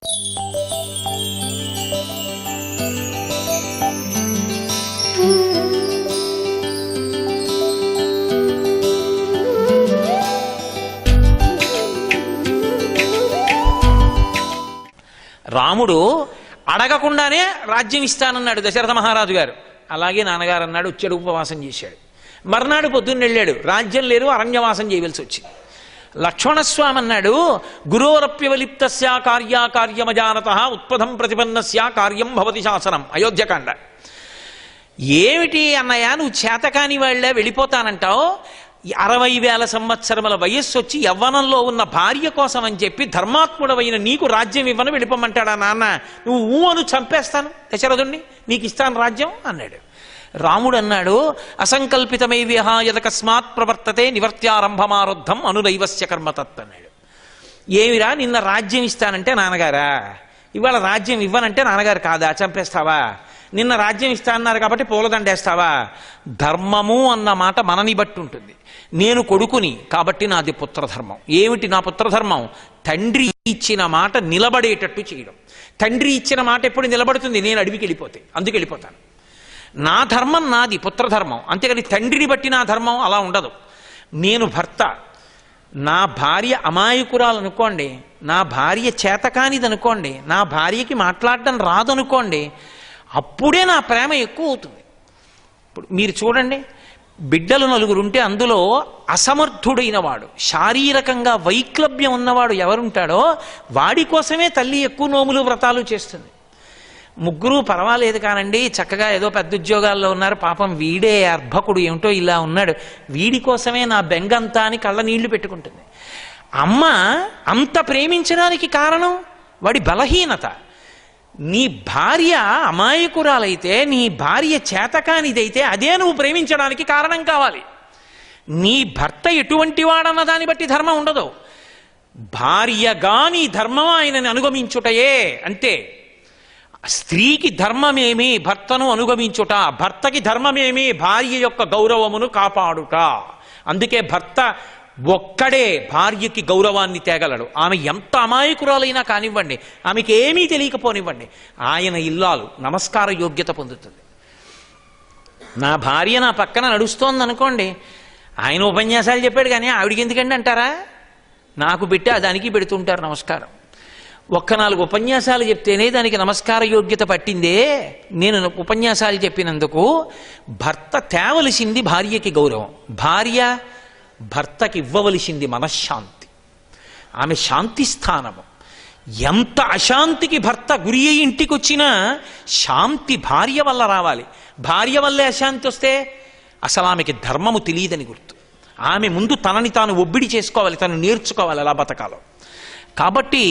రాముడు అడగకుండానే రాజ్యం ఇస్తానన్నాడు దశరథ మహారాజు గారు. అలాగే నాన్నగారు అన్నాడు, వచ్చాడు, ఉపవాసం చేశాడు. మర్నాడు పొద్దున్న వెళ్ళాడు, రాజ్యం లేరు, అరణ్యవాసం చేయవలసి వచ్చింది. లక్ష్మణస్వామి అన్నాడు, గురోరప్యవలిప్తస్య కార్యాకార్యమజానత ఉత్పదం ప్రతిపన్నస్య కార్యం భవతి శాసనం. అయోధ్యకాండ. ఏమిటి అన్నయ్య నువ్వు చేతకాని వాళ్ళే వెళ్ళిపోతానంటావు? 60,000 సంవత్సరముల వయస్సు వచ్చి యవ్వనంలో ఉన్న భార్య కోసం అని చెప్పి ధర్మాత్ముడవైన నీకు రాజ్యం ఇవ్వను వెళ్ళిపోమంటాడా నాన్న? నువ్వు ఊహను చంపేస్తాను దశరథుణ్ణి, నీకు ఇస్తాను రాజ్యం అన్నాడు. రాముడు అన్నాడు, అసంకల్పితమై విహాయదకస్మాత్ ప్రవర్తతే నివర్త్యారంభమారుద్ధం అనుదైవస్య కర్మతత్ అన్నాడు. ఏమిరా నిన్న రాజ్యం ఇస్తానంటే నాన్నగారా, ఇవాళ రాజ్యం ఇవ్వనంటే నాన్నగారు కాదా, చంపేస్తావా? నిన్న రాజ్యం ఇస్తా అన్నారు కాబట్టి పూలదండేస్తావా? ధర్మము అన్న మాట మనని బట్టి ఉంటుంది. నేను కొడుకుని కాబట్టి నాది పుత్రధర్మం. ఏమిటి నా పుత్రధర్మం? తండ్రి ఇచ్చిన మాట నిలబడేటట్టు చేయడం. తండ్రి ఇచ్చిన మాట ఎప్పుడు నిలబడుతుంది? నేను అడవికి వెళ్ళిపోతే, అందుకు వెళ్ళిపోతాను. నా ధర్మం నాది, పుత్రధర్మం. అంతేగాని తండ్రిని బట్టి నా ధర్మం అలా ఉండదు. నేను భర్త, నా భార్య అమాయకురాలనుకోండి, నా భార్య చేతకానిదనుకోండి, నా భార్యకి మాట్లాడడం రాదనుకోండి, అప్పుడే నా ప్రేమ ఎక్కువ అవుతుంది. ఇప్పుడు మీరు చూడండి, బిడ్డలు 4 ఉంటే అందులో అసమర్థుడైన వాడు, శారీరకంగా వైక్లభ్యం ఉన్నవాడు ఎవరుంటాడో వాడి కోసమే తల్లి ఎక్కువ నోములు వ్రతాలు చేస్తుంది. 3 పర్వాలేదు కానండి, చక్కగా ఏదో పెద్ద ఉద్యోగాల్లో ఉన్నారు, పాపం వీడే అర్భకుడు ఏమిటో ఇలా ఉన్నాడు, వీడి కోసమే నా బెంగంతా అని కళ్ళ నీళ్లు పెట్టుకుంటుంది. అమ్మ అంత ప్రేమించడానికి కారణం వాడి బలహీనత. నీ భార్య అమాయకురాలైతే, నీ భార్య చేతకానిదైతే అదే నువ్వు ప్రేమించడానికి కారణం కావాలి. నీ భర్త ఎటువంటి వాడన్న దాన్ని బట్టి ధర్మం ఉండదు. భార్యగా నీ ధర్మం ఆయనని అనుగమించుటయే. అంతే. స్త్రీకి ధర్మమేమి భర్తను అనుగమించుట, భర్తకి ధర్మమేమి భార్య యొక్క గౌరవమును కాపాడుట. అందుకే భర్త ఒక్కడే భార్యకి గౌరవాన్ని తేగలడు. ఆమె ఎంత అమాయకురాలైనా కానివ్వండి, ఆమెకి ఏమీ తెలియకపోనివ్వండి, ఆయన ఇల్లాలు నమస్కార యోగ్యత పొందుతుంది. నా భార్య నా పక్కన నడుస్తోంది అనుకోండి, ఆయన ఉపన్యాసాలు చెప్పాడు కానీ ఆవిడికి ఎందుకండి అంటారా? నాకు పెట్టి దానికి పెడుతుంటారు నమస్కారం. 4 ఉపన్యాసాలు చెప్తేనే దానికి నమస్కార యోగ్యత పట్టిందే. నేను ఉపన్యాసాలు చెప్పినందుకు భర్త తేవలసింది భార్యకి గౌరవం, భార్య భర్తకి ఇవ్వవలసింది మనశ్శాంతి. ఆమె శాంతి స్థానము. ఎంత అశాంతికి భర్త గురి అయి ఇంటికి వచ్చినా శాంతి భార్య వల్ల రావాలి. భార్య వల్లే అశాంతి వస్తే అసలు ఆమెకి ధర్మము తెలియదని గుర్తు. ఆమె ముందు తనని తాను ఒబ్బిడి చేసుకోవాలి, తను నేర్చుకోవాలి ఎలా బతకాలో. కాబట్టి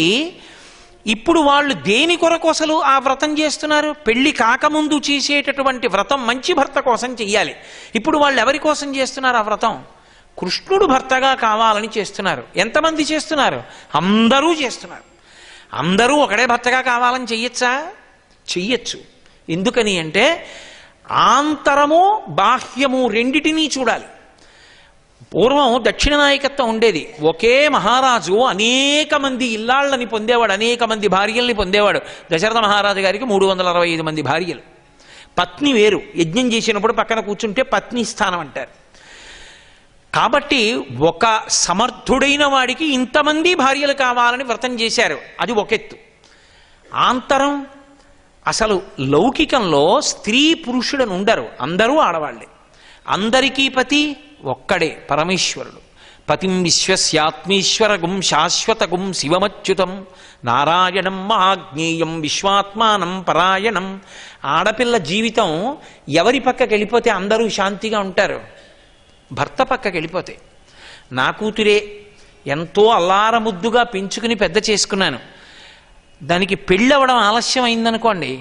ఇప్పుడు వాళ్ళు దేని కొరకు అసలు ఆ వ్రతం చేస్తున్నారు? పెళ్లి కాకముందు చేసేటటువంటి వ్రతం మంచి భర్త కోసం చెయ్యాలి. ఇప్పుడు వాళ్ళు ఎవరి కోసం చేస్తున్నారు ఆ వ్రతం? కృష్ణుడు భర్తగా కావాలని చేస్తున్నారు. ఎంతమంది చేస్తున్నారు? అందరూ చేస్తున్నారు. అందరూ ఒకడే భర్తగా కావాలని చెయ్యొచ్చా? చెయ్యొచ్చు. ఎందుకని అంటే ఆంతరము బాహ్యము రెండిటినీ చూడాలి. పూర్వం దక్షిణ నాయకత్వం ఉండేది. ఒకే మహారాజు అనేక మంది ఇల్లాళ్ళని పొందేవాడు, అనేక మంది భార్యల్ని పొందేవాడు. దశరథ మహారాజు గారికి 365 మంది భార్యలు. పత్ని వేరు. యజ్ఞం చేసినప్పుడు పక్కన కూర్చుంటే పత్ని స్థానం అంటారు. కాబట్టి ఒక సమర్థుడైన వాడికి ఇంతమంది భార్యలు కావాలని వ్రతం చేశారు. అది ఒక ఎత్తు. ఆంతరం అసలు లౌకికంలో స్త్రీ పురుషులను ఉండరు, అందరూ ఆడవాళ్లే. అందరికీ పతి ఒక్కడే, పరమేశ్వరుడు. పతిం విశ్వస్యాత్మీశ్వరగుం శాశ్వతగుం శివమచ్యుతం నారాయణం మహాజ్ఞేయం విశ్వాత్మానం పరాయణం. ఆడపిల్ల జీవితం ఎవరి పక్కకి వెళ్ళిపోతే అందరూ శాంతిగా ఉంటారు? భర్త పక్కకి వెళ్ళిపోతే. నా కూతురే ఎంతో అల్లారముద్దుగా పెంచుకుని పెద్ద చేసుకున్నాను, దానికి పెళ్ళవడం ఆలస్యం అయిందనుకోండి,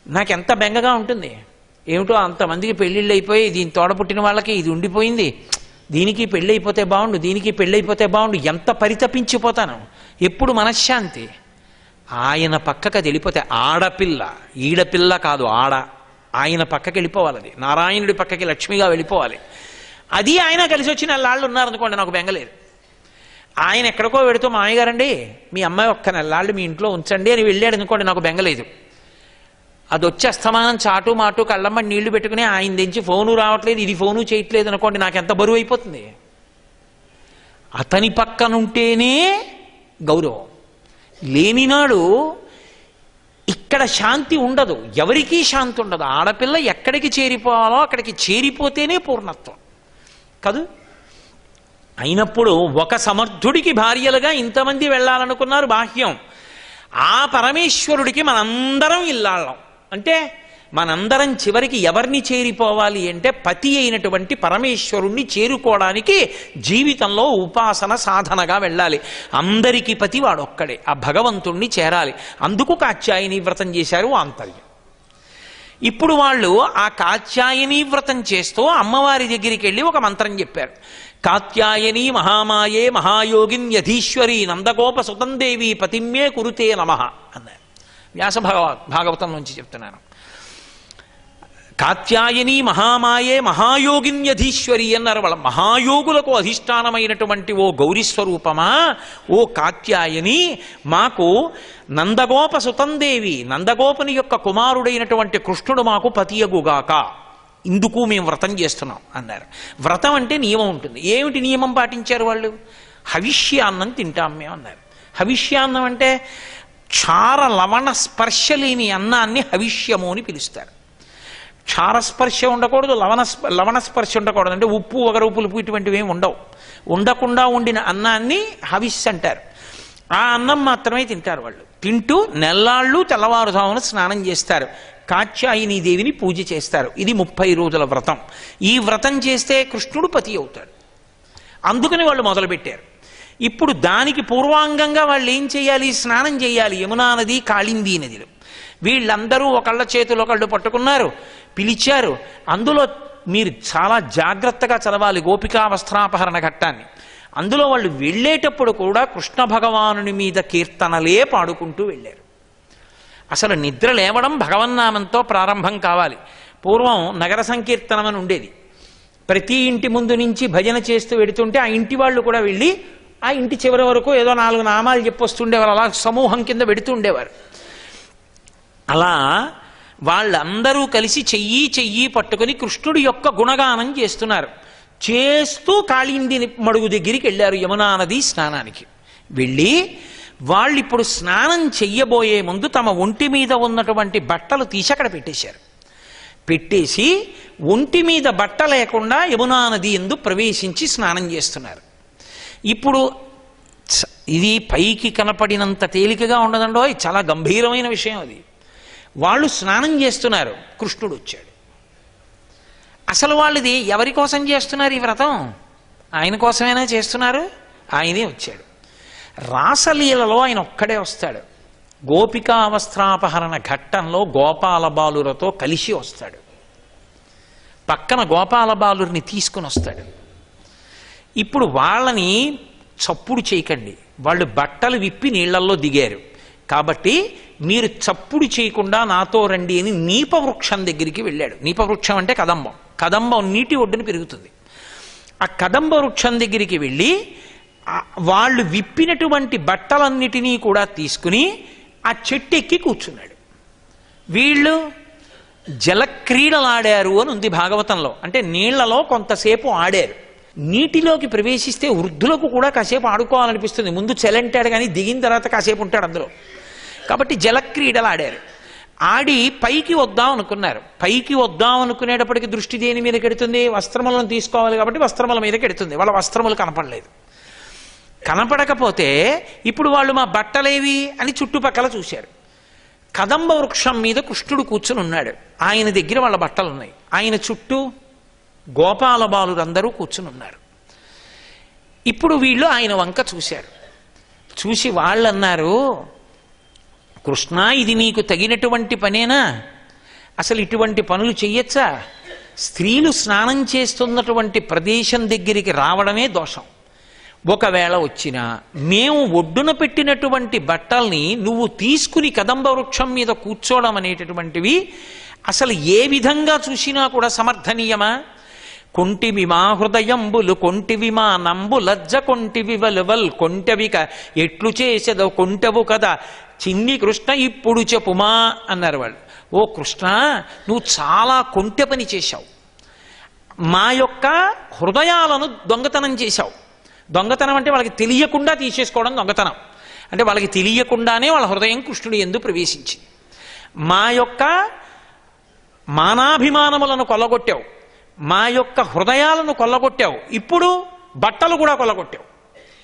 నాకెంత బెంగగా ఉంటుంది. ఏమిటో అంతమందికి పెళ్ళిళ్ళు అయిపోయి దీని తోడపుట్టిన వాళ్ళకి ఇది ఉండిపోయింది, దీనికి పెళ్ళైపోతే బాగుండు, దీనికి పెళ్ళైపోతే బాగుండు, ఎంత పరితపించిపోతాను. ఎప్పుడు మనశ్శాంతి? ఆయన పక్కకి వెళ్ళిపోతే. ఆడపిల్ల, ఈడపిల్ల కాదు, ఆయన పక్కకి వెళ్ళిపోవాలి. అది నారాయణుడి పక్కకి లక్ష్మిగా వెళ్ళిపోవాలి. అది ఆయన కలిసి వచ్చిన వాళ్ళు ఉన్నారనుకోండి, నాకు బెంగలేదు. ఆయన ఎక్కడికో వెడుతూ మామయ్యగారండి మీ అమ్మాయి ఒక్క నెలలాళ్ళు మీ ఇంట్లో ఉంచండి అని వెళ్ళాడు అనుకోండి, నాకు బెంగలేదు. అది వచ్చి అస్తమానం చాటు మాటు కళ్ళమ్మ నీళ్లు పెట్టుకుని ఆయన దించి ఫోను రావట్లేదు, ఇది ఫోను చేయట్లేదు అనుకోండి, నాకు ఎంత బరువు అయిపోతుంది. అతని పక్కనుంటేనే గౌరవం. లేనినాడు ఇక్కడ శాంతి ఉండదు, ఎవరికీ శాంతి ఉండదు. ఆడపిల్ల ఎక్కడికి చేరిపోవాలో అక్కడికి చేరిపోతేనే పూర్ణత్వం కాదు. అయినప్పుడు ఒక సమర్థుడికి భార్యలుగా ఇంతమంది వెళ్ళాలనుకున్నారు బాహ్యం. ఆ పరమేశ్వరుడికి మనందరం ఇల్లాళ్ళం. అంటే మనందరం చివరికి ఎవరిని చేరిపోవాలి అంటే పతి అయినటువంటి పరమేశ్వరుణ్ణి చేరుకోవడానికి జీవితంలో ఉపాసన సాధనగా వెళ్ళాలి. అందరికీ పతి వాడొక్కడే, ఆ భగవంతుణ్ణి చేరాలి. అందుకు కాత్యాయని వ్రతం చేశారు ఆంతర్యం. ఇప్పుడు వాళ్ళు ఆ కాత్యాయని వ్రతం చేస్తూ అమ్మవారి దగ్గరికి వెళ్ళి ఒక మంత్రం చెప్పారు. కాత్యాయని మహామాయే మహాయోగిన్ యధీశ్వరి నందగోప సుతందేవి పతిమ్మే కురుతే నమః అన్నారు. వ్యాస భాగవతం నుంచి చెప్తున్నాను. కాత్యాయని మహామాయే మహాయోగిన్యధీశ్వరి అన్నారు. వాళ్ళ మహాయోగులకు అధిష్టానమైనటువంటి ఓ గౌరీ స్వరూపమా, ఓ కాత్యాయని, మాకు నందగోప సుతందేవి నందగోపుని యొక్క కుమారుడైనటువంటి కృష్ణుడు మాకు పతియగుగాక, ఇందుకు మేము వ్రతం చేస్తున్నాం అన్నారు. వ్రతం అంటే నియమం ఉంటుంది. ఏమిటి నియమం పాటించారు వాళ్ళు? హవిష్యాన్నం తింటాం మేము అన్నారు. హవిష్యాన్నం అంటే క్షార లవణ స్పర్శ లేని అన్నాన్ని హవిష్యము అని పిలుస్తారు. క్షారస్పర్శ ఉండకూడదు, లవణ స్పర్శ ఉండకూడదు. అంటే ఉప్పు వగరు పులుపు ఇటువంటివి ఏమి ఉండవు. ఉండకుండా ఉండిన అన్నాన్ని హవిష్ అంటారు. ఆ అన్నం మాత్రమే తింటారు వాళ్ళు. తింటూ నెల్లాళ్ళు తెల్లవారుజామున స్నానం చేస్తారు, కాత్యాయని దేవిని పూజ చేస్తారు. ఇది 30 రోజుల వ్రతం. ఈ వ్రతం చేస్తే కృష్ణుడు పతి అవుతాడు. అందుకని వాళ్ళు మొదలుపెట్టారు. ఇప్పుడు దానికి పూర్వాంగంగా వాళ్ళు ఏం చేయాలి? స్నానం చేయాలి. యమునా నది, కాళిందీ నదిలో వీళ్ళందరూ ఒకళ్ళ చేతులు ఒకళ్ళు పట్టుకున్నారు, పిలిచారు. అందులో మీరు చాలా జాగ్రత్తగా చదవాలి గోపికా వస్త్రాపహరణ ఘట్టాన్ని. అందులో వాళ్ళు వెళ్ళేటప్పుడు కూడా కృష్ణ భగవానుని మీద కీర్తనలే పాడుకుంటూ వెళ్ళారు. అసలు నిద్ర లేవడం భగవన్నామంతో ప్రారంభం కావాలి. పూర్వం నగర సంకీర్తనం అని ఉండేది. ప్రతి ఇంటి ముందు నుంచి భజన చేస్తూ వెడుతుంటే ఆ ఇంటి వాళ్ళు కూడా వెళ్ళి ఆ ఇంటి చివరి వరకు ఏదో 4 నామాలు చెప్పొస్తుండేవారు. అలా సమూహం కింద వెడుతూ ఉండేవారు. అలా వాళ్ళందరూ కలిసి చెయ్యి పట్టుకుని కృష్ణుడి యొక్క గుణగానం చేస్తున్నారు. చేస్తూ కాళింది మడుగు దగ్గరికి వెళ్ళారు యమునా నది స్నానానికి. వెళ్ళి వాళ్ళు ఇప్పుడు స్నానం చెయ్యబోయే ముందు తమ ఒంటి మీద ఉన్నటువంటి బట్టలు తీసి అక్కడ పెట్టేశారు. పెట్టేసి ఒంటి మీద బట్ట లేకుండా యమునా నది యందు ప్రవేశించి స్నానం చేస్తున్నారు. ఇప్పుడు ఇది పైకి కనపడినంత తేలికగా ఉండదండో, చాలా గంభీరమైన విషయం అది. వాళ్ళు స్నానం చేస్తున్నారు, కృష్ణుడు వచ్చాడు. అసలు వాళ్ళది ఎవరి కోసం చేస్తున్నారు ఈ వ్రతం? ఆయన కోసమైనా చేస్తున్నారు. ఆయనే వచ్చాడు. రాసలీలలో ఆయన ఒక్కడే వస్తాడు. గోపికా వస్త్రాపహరణ ఘట్టంలో గోపాల బాలురతో కలిసి వస్తాడు. పక్కన గోపాల బాలురిని తీసుకుని వస్తాడు. ఇప్పుడు వాళ్ళని చప్పుడు చేయకండి, వాళ్ళు బట్టలు విప్పి నీళ్లల్లో దిగారు కాబట్టి మీరు చప్పుడు చేయకుండా నాతో రండి అని నీపవృక్షం దగ్గరికి వెళ్ళాడు. నీపవృక్షం అంటే కదంబం. కదంబం నీటి ఒడ్డున పెరుగుతుంది. ఆ కదంబ వృక్షం దగ్గరికి వెళ్ళి వాళ్ళు విప్పినటువంటి బట్టలన్నిటినీ కూడా తీసుకుని ఆ చెట్టు ఎక్కి కూర్చున్నాడు. వీళ్ళు జలక్రీడలాడారు అని ఉంది భాగవతంలో. అంటే నీళ్లలో కొంతసేపు ఆడారు. నీటిలోకి ప్రవేశిస్తే వృద్ధులకు కూడా కాసేపు ఆడుకోవాలనిపిస్తుంది. ముందు చెలంటాడు కానీ దిగిన తర్వాత కాసేపు ఉంటాడు అందులో. కాబట్టి జలక్రీడలు ఆడారు. ఆడి పైకి వద్దాం అనుకున్నారు. పైకి వద్దాం అనుకునేటప్పటికి దృష్టి దేని మీద కెడుతుంది? వస్త్రములను తీసుకోవాలి కాబట్టి వస్త్రముల మీద కెడుతుంది. వాళ్ళ వస్త్రములు కనపడలేదు. కనపడకపోతే ఇప్పుడు వాళ్ళు మా బట్టలేవి అని చుట్టుపక్కల చూశారు. కదంబ వృక్షం మీద కృష్ణుడు కూర్చుని ఉన్నాడు. ఆయన దగ్గర వాళ్ళ బట్టలు ఉన్నాయి. ఆయన చుట్టూ గోపాల బాలురందరూ కూర్చుని ఉన్నారు. ఇప్పుడు వీళ్ళు ఆయన వంక చూశారు. చూసి వాళ్ళు అన్నారు, కృష్ణ ఇది నీకు తగినటువంటి పనేనా? అసలు ఇటువంటి పనులు చెయ్యొచ్చా? స్త్రీలు స్నానం చేస్తున్నటువంటి ప్రదేశం దగ్గరికి రావడమే దోషం. ఒకవేళ వచ్చినా మేము ఒడ్డున పెట్టినటువంటి బట్టల్ని నువ్వు తీసుకుని కదంబ వృక్షం మీద కూర్చోవడం అనేటటువంటివి అసలు ఏ విధంగా చూసినా కూడా సమర్థనీయమా? కొంటివి మా హృదయంబులు కొంటివి మా నంబు లజ్జ కొంటివి వలువల్ కొంటవిక ఎట్లు చేసేదో కొంటవు కదా చిన్ని కృష్ణ ఇప్పుడు చెప్పుమా అన్నారు వాళ్ళు. ఓ కృష్ణ, నువ్వు చాలా కొంటె పని చేశావు. మా యొక్క హృదయాలను దొంగతనం చేశావు. దొంగతనం అంటే వాళ్ళకి తెలియకుండా తీసేసుకోవడం దొంగతనం. అంటే వాళ్ళకి తెలియకుండానే వాళ్ళ హృదయం కృష్ణుడి యందు ప్రవేశించింది. మా యొక్క మానాభిమానములను కొల్లగొట్టావు, మా యొక్క హృదయాలను కొల్లగొట్టావు, ఇప్పుడు బట్టలు కూడా కొల్లగొట్టావు.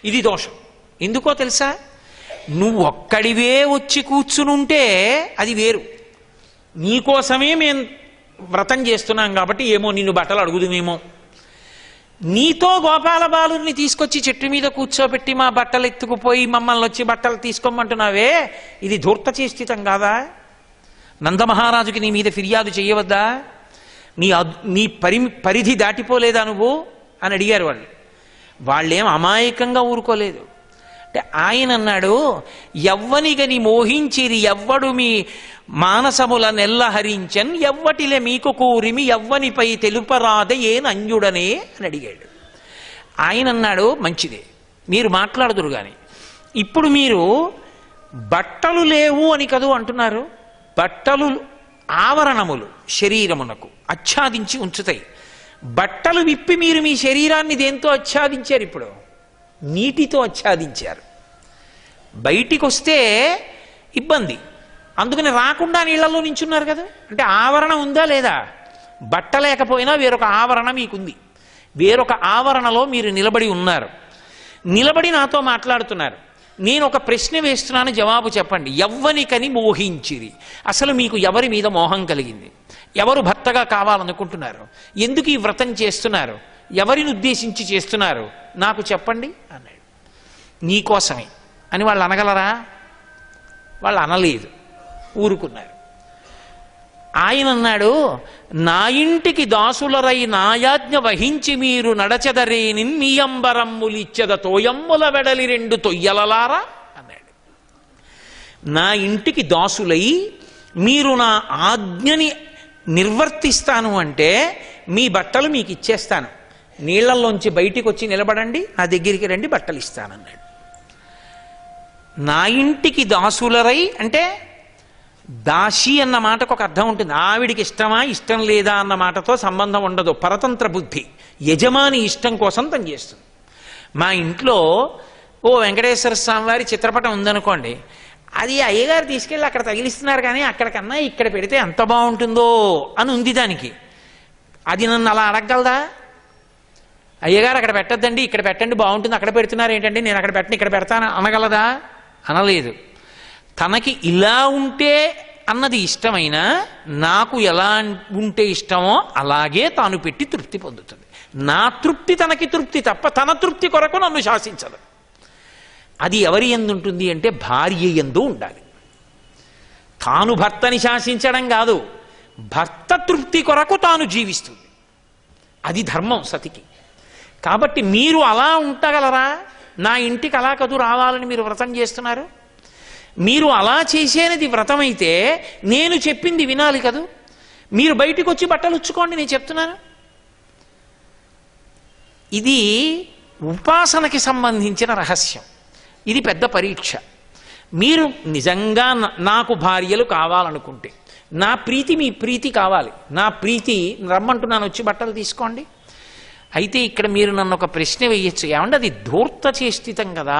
ఇది దోషం. ఎందుకో తెలుసా? నువ్వు ఒక్కడివే వచ్చి కూర్చునుంటే అది వేరు. నీకోసమే మేము వ్రతం చేస్తున్నాం కాబట్టి ఏమో నిన్ను బట్టలు అడుగుదుమేమో. నీతో గోపాల బాలుని తీసుకొచ్చి చెట్టు మీద కూర్చోబెట్టి మా బట్టలు ఎత్తుకుపోయి మమ్మల్ని వచ్చి బట్టలు తీసుకోమంటున్నావే, ఇది ధూర్త చేష్టితం కాదా? నందమహారాజుకి నీ మీద ఫిర్యాదు చేయవద్దా? నీ పరిధి దాటిపోలేదా నువ్వు అని అడిగారు వాళ్ళు. వాళ్ళేం అమాయకంగా ఊరుకోలేదు. అంటే ఆయన అన్నాడు, ఎవ్వనిగని మోహించిరి ఎవ్వడు మీ మానసముల నెల్లహరించన్ ఎవ్వటిలే మీకు కూరిమి ఎవ్వనిపై తెలుపరాదే ఏనంజుడనే అని అడిగాడు. ఆయన అన్నాడు, మంచిదే మీరు మాట్లాడుదురు కానీ ఇప్పుడు మీరు బట్టలు లేవు అని కదూ అంటున్నారు. బట్టలు ఆవరణములు శరీరమునకు ఆచ్ఛాదించి ఉంచుతాయి. బట్టలు విప్పి మీరు మీ శరీరాన్ని దేంతో ఆచ్ఛాదించారు? ఇప్పుడు నీటితో ఆచ్ఛాదించారు. బయటికి వస్తే ఇబ్బంది, అందుకని రాకుండా నీళ్లలో నించున్నారు కదా. అంటే ఆవరణ ఉందా లేదా? బట్ట లేకపోయినా వేరొక ఆవరణ మీకుంది. వేరొక ఆవరణలో మీరు నిలబడి ఉన్నారు. నిలబడి నాతో మాట్లాడుతున్నారు. నేను ఒక ప్రశ్న వేస్తున్నాను, జవాబు చెప్పండి. ఎవ్వనికని మోహించిరి, అసలు మీకు ఎవరి మీద మోహం కలిగింది? ఎవరు భర్తగా కావాలనుకుంటున్నారు? ఎందుకు ఈ వ్రతం చేస్తున్నారు? ఎవరిని ఉద్దేశించి చేస్తున్నారు? నాకు చెప్పండి అన్నాడు. నీకోసమే అని వాళ్ళు అనగలరా? వాళ్ళు అనలేదు, ఊరుకున్నారు. ఆయన అన్నాడు, నా ఇంటికి దాసులరై నాయాజ్ఞ వహించి మీరు నడచెదరేని నీయంబరమ్ములిచ్చద తోయమ్ముల వెడలి రెండు తొయ్యలలారా అన్నాడు. నా ఇంటికి దాసులై మీరు నా ఆజ్ఞని నిర్వర్తిస్తాను అంటే మీ బట్టలు మీకు ఇచ్చేస్తాను. నీళ్లలోంచి బయటికి వచ్చి నిలబడండి, నా దగ్గరికి రండి, బట్టలు ఇస్తానన్నాడు. నా ఇంటికి దాసులరై అంటే దాసి అన్న మాటకు ఒక అర్థం ఉంటుంది. ఆవిడికి ఇష్టమా ఇష్టం లేదా అన్న మాటతో సంబంధం ఉండదు. పరతంత్ర బుద్ధి, యజమాని ఇష్టం కోసం తను చేస్తుంది. మా ఇంట్లో ఓ వెంకటేశ్వర స్వామి వారి చిత్రపటం ఉందనుకోండి, అది అయ్యగారు తీసుకెళ్ళి అక్కడ తగిలిస్తున్నారు, కానీ అక్కడికన్నా ఇక్కడ పెడితే ఎంత బాగుంటుందో అని ఉంది దానికి. అది నన్ను అలా అడగగలదా? అయ్యగారు అక్కడ పెట్టద్దండి, ఇక్కడ పెట్టండి బాగుంటుంది, అక్కడ పెడుతున్నారు ఏంటండి, నేను అక్కడ పెట్టను ఇక్కడ పెడతాను అనగలదా? అనలేదు. తనకి ఇలా ఉంటే అన్నది ఇష్టమైనా నాకు ఎలా ఉంటే ఇష్టమో అలాగే తాను పెట్టి తృప్తి పొందుతుంది. నా తృప్తి తనకి తృప్తి తప్ప తన తృప్తి కొరకు నన్ను శాసించదు. అది ఎవరి యందు ఉంటుంది అంటే భార్య యందు ఉండాలి. తాను భర్తని శాసించడం కాదు, భర్త తృప్తి కొరకు తాను జీవిస్తుంది. అది ధర్మం సతికి. కాబట్టి మీరు అలా ఉండగలరా? నా ఇంటికి అలా కదూ రావాలని మీరు వ్రతం చేస్తున్నారు. మీరు అలా చేసేది వ్రతం అయితే నేను చెప్పింది వినాలి కదూ. మీరు బయటికి వచ్చి బట్టలు ఉచ్చుకోండి, నేను చెప్తున్నాను. ఇది ఉపాసనకి సంబంధించిన రహస్యం. ఇది పెద్ద పరీక్ష. మీరు నిజంగా నాకు భార్యలు కావాలనుకుంటే, నా ప్రీతి మీ ప్రీతి కావాలి, నా ప్రీతి రమ్మంటున్నాను వచ్చి బట్టలు తీసుకోండి. అయితే ఇక్కడ మీరు నన్ను ఒక ప్రశ్న వేయచ్చు, ఏమంటే అది ధూర్త చేష్టితం కదా,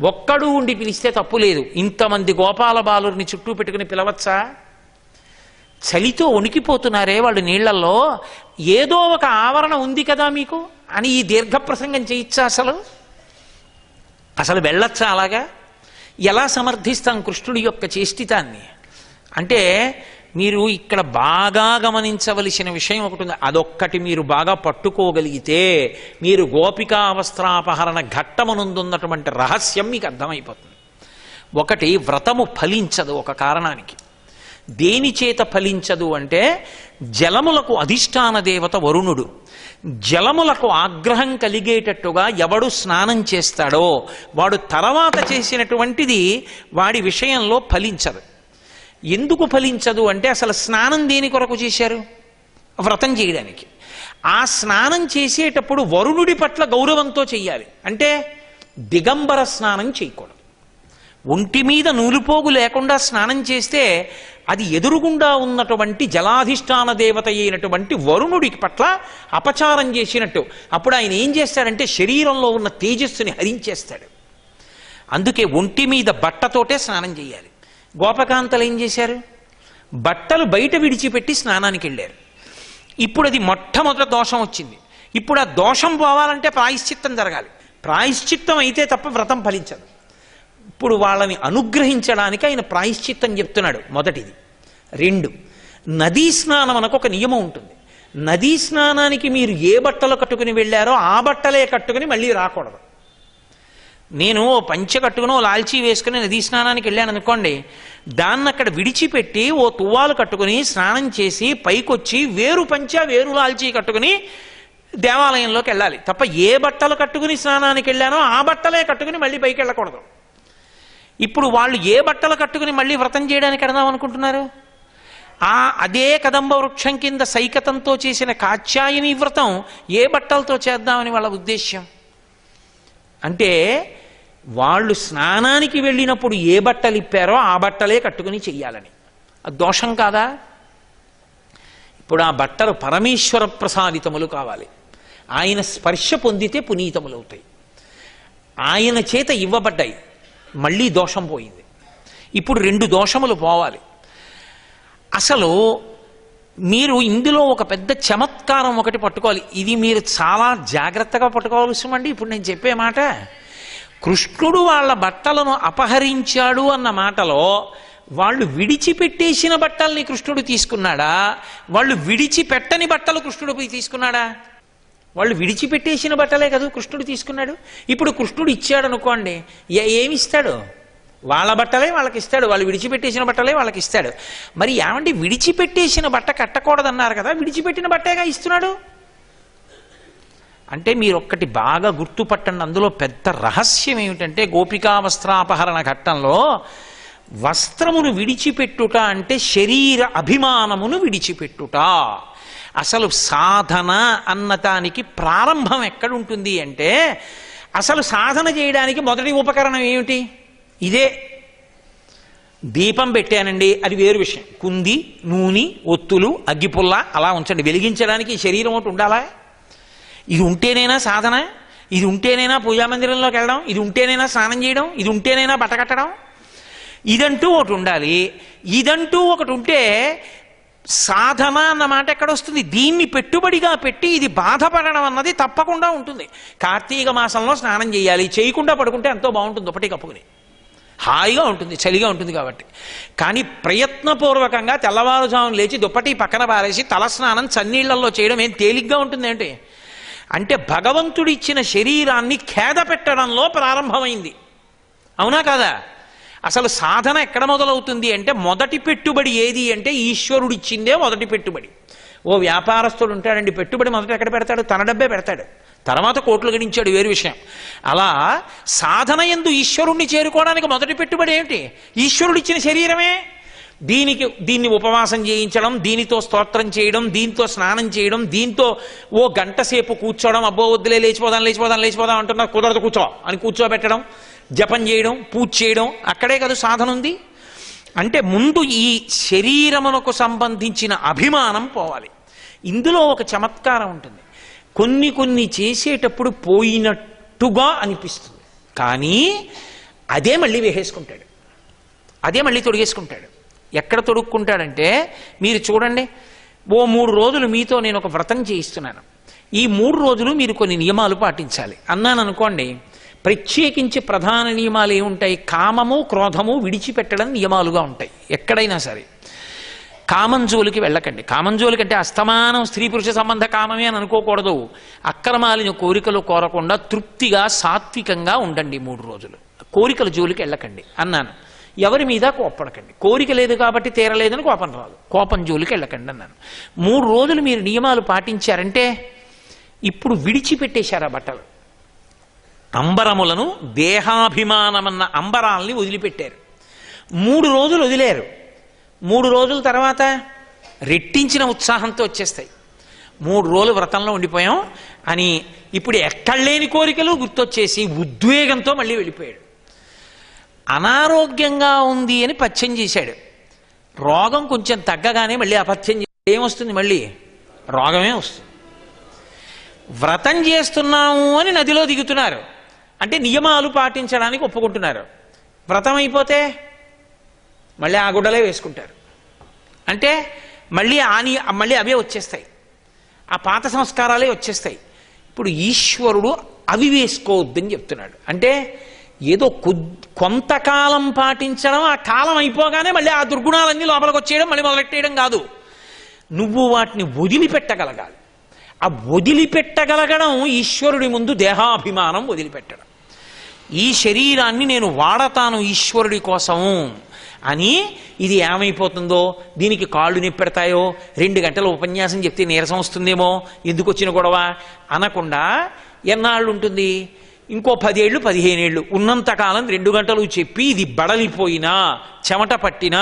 ఒక్కడు ఉండి పిలిస్తే తప్పు లేదు, ఇంతమంది గోపాల బాలుర్ని చుట్టూ పెట్టుకుని పిలవచ్చా? చలితో వణికిపోతున్నారే వాళ్ళు నీళ్లలో, ఏదో ఒక ఆవరణ ఉంది కదా మీకు అని ఈ దీర్ఘ ప్రసంగం చేయొచ్చా? అసలు వెళ్ళొచ్చా? అలాగా ఎలా సమర్థిస్తాం కృష్ణుడి యొక్క చేష్టితాన్ని? అంటే మీరు ఇక్కడ బాగా గమనించవలసిన విషయం ఒకటి ఉంది. అదొక్కటి మీరు బాగా పట్టుకోగలిగితే మీరు గోపికా వస్త్రాపహరణ ఘట్టమునందున్నటువంటి రహస్యం మీకు అర్థమైపోతుంది. ఒకటి, వ్రతము ఫలించదు ఒక కారణానికి. దేని చేత ఫలించదు అంటే జలములకు అధిష్టాన దేవత వరుణుడు. జలములకు ఆగ్రహం కలిగేటట్టుగా ఎవడు స్నానం చేస్తాడో వాడు తర్వాత చేసినటువంటిది వాడి విషయంలో ఫలించదు. ఎందుకు ఫలించదు అంటే అసలు స్నానం దేని కొరకు చేశారు? వ్రతం చేయడానికి. ఆ స్నానం చేసేటప్పుడు వరుణుడి పట్ల గౌరవంతో చెయ్యాలి. అంటే దిగంబర స్నానం చేయకూడదు. ఒంటి మీద నూలుపోగు లేకుండా స్నానం చేస్తే అది ఎదురుగుండా ఉన్నటువంటి జలాధిష్టాన దేవత అయినటువంటి వరుణుడి పట్ల అపచారం చేసినట్టు. అప్పుడు ఆయన ఏం చేస్తాడంటే శరీరంలో ఉన్న తేజస్సుని హరించేస్తాడు. అందుకే ఒంటి మీద బట్టతోటే స్నానం చేయాలి. గోపకాంతలు ఏం చేశారు? బట్టలు బయట విడిచిపెట్టి స్నానానికి వెళ్ళారు. ఇప్పుడు అది మొట్టమొదటి దోషం వచ్చింది. ఇప్పుడు ఆ దోషం పోవాలంటే ప్రాయశ్చిత్తం జరగాలి. ప్రాయశ్చిత్తం అయితే తప్ప వ్రతం ఫలించదు. ఇప్పుడు వాళ్ళని అనుగ్రహించడానికి ఆయన ప్రాయశ్చిత్తం చెప్తున్నాడు. మొదటిది. 2, నదీ స్నానం అనకు ఒక నియమం ఉంటుంది. నదీ స్నానానికి మీరు ఏ బట్టలు కట్టుకుని వెళ్ళారో ఆ బట్టలే కట్టుకుని మళ్ళీ రాకూడదు. నేను పంచె కట్టుకుని లాల్చీ వేసుకుని నదీ స్నానానికి వెళ్ళాను అనుకోండి, దాన్ని అక్కడ విడిచిపెట్టి ఓ తువ్వాలు కట్టుకుని స్నానం చేసి పైకొచ్చి వేరు పంచ వేరు లాల్చీ కట్టుకుని దేవాలయంలోకి వెళ్ళాలి తప్ప ఏ బట్టలు కట్టుకుని స్నానానికి వెళ్ళానో ఆ బట్టలే కట్టుకుని మళ్ళీ పైకి వెళ్ళకూడదు. ఇప్పుడు వాళ్ళు ఏ బట్టలు కట్టుకుని మళ్ళీ వ్రతం చేయడానికి వెళదాం అనుకుంటున్నారు? అదే కదంబ వృక్షం కింద సైకతంతో చేసిన కాత్యాయని వ్రతం ఏ బట్టలతో చేద్దామని వాళ్ళ ఉద్దేశ్యం. అంటే వాళ్ళు స్నానానికి వెళ్ళినప్పుడు ఏ బట్టలు ఇప్పారో ఆ బట్టలే కట్టుకుని చెయ్యాలని. అది దోషం కాదా? ఇప్పుడు ఆ బట్టలు పరమేశ్వర ప్రసాదితములు కావాలి. ఆయన స్పర్శ పొందితే పునీతములు అవుతాయి. ఆయన చేత ఇవ్వబడ్డాయి, మళ్ళీ దోషం పోయింది. ఇప్పుడు 2 దోషములు పోవాలి. అసలు మీరు ఇందులో ఒక పెద్ద చమత్కారం ఒకటి పట్టుకోవాలి. ఇది మీరు చాలా జాగ్రత్తగా పట్టుకోవాల్సిందండి. ఇప్పుడు నేను చెప్పే మాట, కృష్ణుడు వాళ్ళ బట్టలను అపహరించాడు అన్న మాటలో వాళ్ళు విడిచిపెట్టేసిన బట్టల్ని కృష్ణుడు తీసుకున్నాడా, వాళ్ళు విడిచిపెట్టని బట్టలు కృష్ణుడు పోయి తీసుకున్నాడా? వాళ్ళు విడిచిపెట్టేసిన బట్టలే కదా కృష్ణుడు తీసుకున్నాడు. ఇప్పుడు కృష్ణుడు ఇచ్చాడు అనుకోండి, ఏమిస్తాడు? వాళ్ళ బట్టలే వాళ్ళకి ఇస్తాడు, వాళ్ళు విడిచిపెట్టేసిన బట్టలే వాళ్ళకి ఇస్తాడు. మరి ఏమంటే విడిచిపెట్టేసిన బట్ట కట్టకూడదన్నారు కదా, విడిచిపెట్టిన బట్టేగా ఇస్తున్నాడు. అంటే మీరు ఒక్కటి బాగా గుర్తుపట్టండి. అందులో పెద్ద రహస్యం ఏమిటంటే, గోపికా వస్త్రాపహరణ ఘట్టంలో వస్త్రమును విడిచిపెట్టుట అంటే శరీర అభిమానమును విడిచిపెట్టుట. అసలు సాధన అన్నదానికి ప్రారంభం ఎక్కడుంటుంది అంటే, అసలు సాధన చేయడానికి మొదటి ఉపకరణం ఏమిటి? ఇదే. దీపం పెట్టానండి, అది వేరు విషయం. కుంది, నూనె, ఒత్తులు, అగ్గిపుల్ల అలా ఉంచండి. వెలిగించడానికి శరీరం ఒకటి ఉండాలా? ఇది ఉంటేనేనా సాధన? ఇది ఉంటేనేనా పూజామందిరంలోకి వెళ్ళడం? ఇది ఉంటేనేనా స్నానం చేయడం? ఇది ఉంటేనేనా బట్ట కట్టడం? ఇదంటూ ఒకటి ఉండాలి. ఇదంటూ ఒకటి ఉంటే సాధన అన్న మాట ఎక్కడొస్తుంది? దీన్ని పెట్టుబడిగా పెట్టి ఇది బాధపడడం అన్నది తప్పకుండా ఉంటుంది. కార్తీక మాసంలో స్నానం చేయాలి, చేయకుండా పడుకుంటే ఎంతో బాగుంటుంది. ఒకటి కప్పుకుని హాయిగా ఉంటుంది, చలిగా ఉంటుంది కాబట్టి. కానీ ప్రయత్నపూర్వకంగా తెల్లవారుజామున లేచి దుప్పటి పక్కన పారేసి తలస్నానం చన్నీళ్లలో చేయడం ఏం తేలిగ్గా ఉంటుంది ఏంటి? అంటే భగవంతుడిచ్చిన శరీరాన్ని ఖేద పెట్టడంలో ప్రారంభమైంది. అవునా కాదా? అసలు సాధన ఎక్కడ మొదలవుతుంది అంటే, మొదటి పెట్టుబడి ఏది అంటే ఈశ్వరుడిచ్చిందే మొదటి పెట్టుబడి. ఓ వ్యాపారస్తుడు ఉంటాడండి, పెట్టుబడి మొదట ఎక్కడ పెడతాడు? తన డబ్బే పెడతాడు. తర్వాత కోట్లు గడించాడు, వేరు విషయం. అలా సాధన యందు ఈశ్వరుణ్ణి చేరుకోవడానికి మొదటి పెట్టుబడి ఏమిటి? ఈశ్వరుడిచ్చిన శరీరమే. దీన్ని ఉపవాసం చేయించడం, దీనితో స్తోత్రం చేయడం, దీంతో స్నానం చేయడం, దీంతో ఓ గంట సేపు కూర్చోవడం. అబ్బో వద్దులే, లేచిపోదాం అంటున్నా, కుదరదు కూర్చో అని కూర్చోబెట్టడం, జపం చేయడం, పూజ చేయడం, అక్కడే కదా సాధన ఉంది. అంటే ముందు ఈ శరీరమునకు సంబంధించిన అభిమానం పోవాలి. ఇందులో ఒక చమత్కారం ఉంటుంది. కొన్ని చేసేటప్పుడు పోయినట్టుగా అనిపిస్తుంది, కానీ అదే మళ్ళీ వేసేసుకుంటాడు, అదే మళ్ళీ తొడిగేసుకుంటాడు. ఎక్కడ తొడుక్కుంటాడంటే, మీరు చూడండి, ఓ 3 రోజులు మీతో నేను ఒక వ్రతం చేయిస్తున్నాను, ఈ 3 రోజులు మీరు కొన్ని నియమాలు పాటించాలి అన్నాను అనుకోండి. ప్రత్యేకించి ప్రధాన నియమాలు ఏముంటాయి? కామము, క్రోధము విడిచిపెట్టడం నియమాలుగా ఉంటాయి. ఎక్కడైనా సరే కామం జోలికి వెళ్ళకండి. కామం జోలికి అంటే అస్తమానం స్త్రీ పురుష సంబంధ కామమే అని అనుకోకూడదు. అక్రమాలిన కోరికలు కోరకుండా తృప్తిగా సాత్వికంగా ఉండండి 3 రోజులు. కోరికల జోలికి వెళ్ళకండి అన్నాను. ఎవరి మీద కోప్పడకండి. కోరిక లేదు కాబట్టి తీరలేదని కోపం రాదు, కోపం జోలికి వెళ్ళకండి అన్నాను. 3 రోజులు మీరు నియమాలు పాటించారంటే ఇప్పుడు విడిచిపెట్టేశారు ఆ బట్టలు. అంబరములను, దేహాభిమానమన్న అంబరాల్ని వదిలిపెట్టారు. 3 రోజులు వదిలేరు. 3 రోజుల తర్వాత రెట్టించిన ఉత్సాహంతో వచ్చేస్తాయి. 3 రోజులు వ్రతంలో ఉండిపోయాం అని ఇప్పుడు ఎక్కడలేని కోరికలు గుర్తొచ్చేసి ఉద్వేగంతో మళ్ళీ వెళ్ళిపోయాడు. అనారోగ్యంగా ఉంది అని పథ్యం చేశాడు. రోగం కొంచెం తగ్గగానే మళ్ళీ అపథ్యం చేస్తే ఏమొస్తుంది? మళ్ళీ రోగమే వస్తుంది. వ్రతం చేస్తున్నాము అని నదిలో దిగుతున్నారు అంటే నియమాలు పాటించడానికి ఒప్పుకుంటున్నారు. వ్రతం అయిపోతే మళ్ళీ ఆ గుడ్డలే వేసుకుంటారు. అంటే మళ్ళీ అవే వచ్చేస్తాయి, ఆ పాత సంస్కారాలే వచ్చేస్తాయి. ఇప్పుడు ఈశ్వరుడు అవి వేసుకోవద్దని చెప్తున్నాడు. అంటే ఏదో కొంతకాలం పాటించడం, ఆ కాలం అయిపోగానే మళ్ళీ ఆ దుర్గుణాలన్నీ లోపలికి వచ్చేయడం, మళ్ళీ మొదలెట్టేయడం కాదు. నువ్వు వాటిని వదిలిపెట్టగలగాలి. ఆ వదిలిపెట్టగలగడం ఈశ్వరుడి ముందు దేహాభిమానం వదిలిపెట్టడం. ఈ శరీరాన్ని నేను వాడతాను ఈశ్వరుడి కోసము అని, ఇది ఏమైపోతుందో, దీనికి కాళ్ళు నొప్పెడతాయో, 2 గంటల ఉపన్యాసం చెప్తే నీరసం వస్తుందేమో, ఎందుకు వచ్చిన గొడవ అనకుండా ఎన్నాళ్ళు ఉంటుంది? ఇంకో 10 ఏళ్ళు 15 ఏళ్ళు ఉన్నంతకాలం 2 గంటలు చెప్పి ఇది బడలిపోయినా చెమట పట్టినా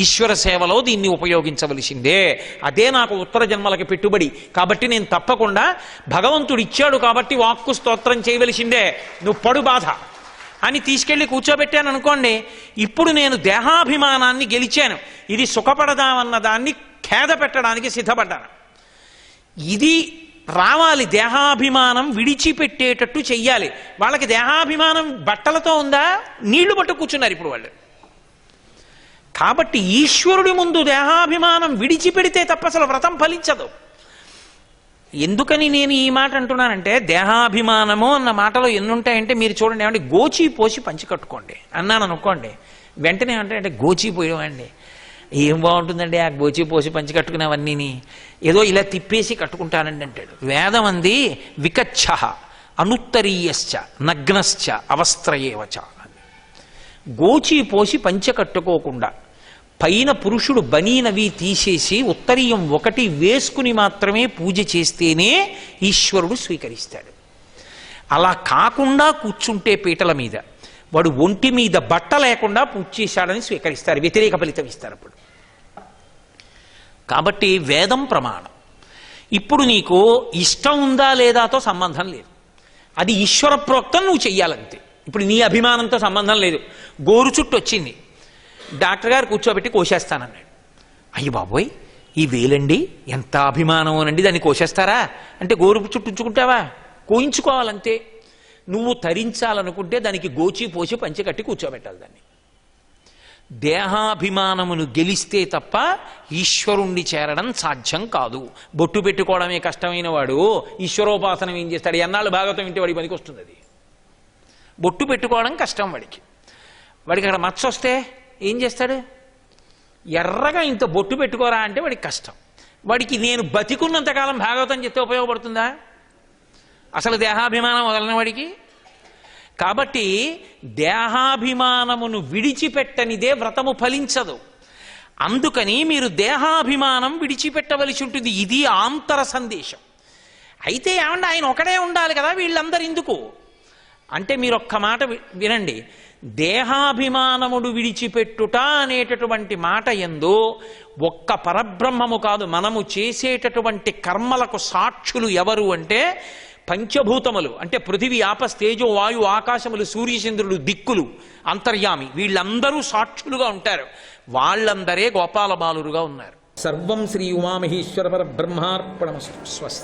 ఈశ్వర సేవలో దీన్ని ఉపయోగించవలసిందే. అదే నాకు ఉత్తర జన్మలకి పెట్టుబడి. కాబట్టి నేను తప్పకుండా భగవంతుడు ఇచ్చాడు కాబట్టి వాక్కు స్తోత్రం చేయవలసిందే, నువ్వు పడు బాధ అని తీసుకెళ్లి కూర్చోబెట్టాను అనుకోండి. ఇప్పుడు నేను దేహాభిమానాన్ని గెలిచాను, ఇది సుఖపడదామన్న దాన్ని ఖేద పెట్టడానికి సిద్ధపడ్డాను. ఇది రావాలి, దేహాభిమానం విడిచిపెట్టేటట్టు చెయ్యాలి. వాళ్ళకి దేహాభిమానం బట్టలతో ఉందా? నీళ్లు పట్టు కూర్చున్నారు ఇప్పుడు వాళ్ళు. కాబట్టి ఈశ్వరుడి ముందు దేహాభిమానం విడిచిపెడితే తప్ప అసలు వ్రతం ఫలించదు. ఎందుకని నేను ఈ మాట అంటున్నానంటే, దేహాభిమానము అన్న మాటలో ఎన్నుంటాయంటే మీరు చూడండి. ఏమంటే గోచి పోసి పంచి కట్టుకోండి అన్నాను అనుకోండి, వెంటనే అంటే గోచి పోయేవాడి ఏం బాగుంటుందండి ఆ గోచి పోసి పంచి కట్టుకునేవన్నీ, ఏదో ఇలా తిప్పేసి కట్టుకుంటానండి అంటాడు. వేదం అంది వికచ్చ అనుత్తరీయశ్చ నగ్నశ్చ అవస్త్రయేవచ. గోచి పోసి పంచ కట్టుకోకుండా పైన పురుషుడు బనీనవి తీసేసి ఉత్తరీయం ఒకటి వేసుకుని మాత్రమే పూజ చేస్తేనే ఈశ్వరుడు స్వీకరిస్తాడు. అలా కాకుండా కూర్చుంటే పీటల మీద వాడు ఒంటి మీద బట్ట లేకుండా పూజ చేశాడని స్వీకరిస్తారు, వ్యతిరేక ఫలితం ఇస్తారు అప్పుడు. కాబట్టి వేదం ప్రమాణం. ఇప్పుడు నీకు ఇష్టం ఉందా లేదాతో సంబంధం లేదు, అది ఈశ్వర ప్రోక్తం, నువ్వు చెయ్యాలంతే. ఇప్పుడు నీ అభిమానంతో సంబంధం లేదు. గోరు చుట్టు వచ్చింది, డాక్టర్ గారు కూర్చోబెట్టి కోసేస్తానన్నాడు. అయ్యి బాబోయ్ ఈ వేలండి ఎంత అభిమానం అనండి, దాన్ని కోసేస్తారా అంటే గోరు చుట్టు ఉంచుకుంటావా? కోయించుకోవాలంతే. నువ్వు తరించాలనుకుంటే దానికి గోచి పోసి పంచి కట్టి కూర్చోబెట్టాలి దాన్ని. దేహాభిమానమును గెలిస్తే తప్ప ఈశ్వరుణ్ణి చేరడం సాధ్యం కాదు. బొట్టు పెట్టుకోవడమే కష్టమైన వాడు ఈశ్వరోపాసనం ఏం చేస్తాడు? ఎన్నాళ్ళు భాగవతం వింటే వాడి పనికి వస్తుంది అది. బొట్టు పెట్టుకోవడం కష్టం వాడికి. అక్కడ మచ్చ వస్తే ఏం చేస్తాడు? ఎర్రగా ఇంత బొట్టు పెట్టుకోరా అంటే వాడికి కష్టం. వాడికి నేను బతికున్నంతకాలం భాగవతం చెప్తే ఉపయోగపడుతుందా? అసలు దేహాభిమానం వదలని వాడికి. కాబట్టి దేహాభిమానమును విడిచిపెట్టనిదే వ్రతము ఫలించదు. అందుకని మీరు దేహాభిమానం విడిచిపెట్టవలసి ఉంటుంది. ఇది ఆంతర సందేశం. అయితే ఏమంటే ఆయన ఒకడే ఉండాలి కదా, వీళ్ళందరూ ఎందుకు అంటే మీరు ఒక్క మాట వినండి. దేహాభిమానముడు విడిచిపెట్టుట అనేటటువంటి మాట యందు ఒక్క పరబ్రహ్మము కాదు, మనము చేసేటటువంటి కర్మలకు సాక్షులు ఎవరు అంటే పంచభూతములు, అంటే పృథివీ ఆపస్ తేజో వాయు ఆకాశములు సూర్యచంద్రుడు దిక్కులు అంతర్యామి, వీళ్ళందరూ సాక్షులుగా ఉంటారు. వాళ్ళందరే గోపాల బాలురుగా ఉన్నారు. సర్వం శ్రీ ఉమామహేశ్వర పరబ్రహ్మార్పణమస్తు. స్వస్తి.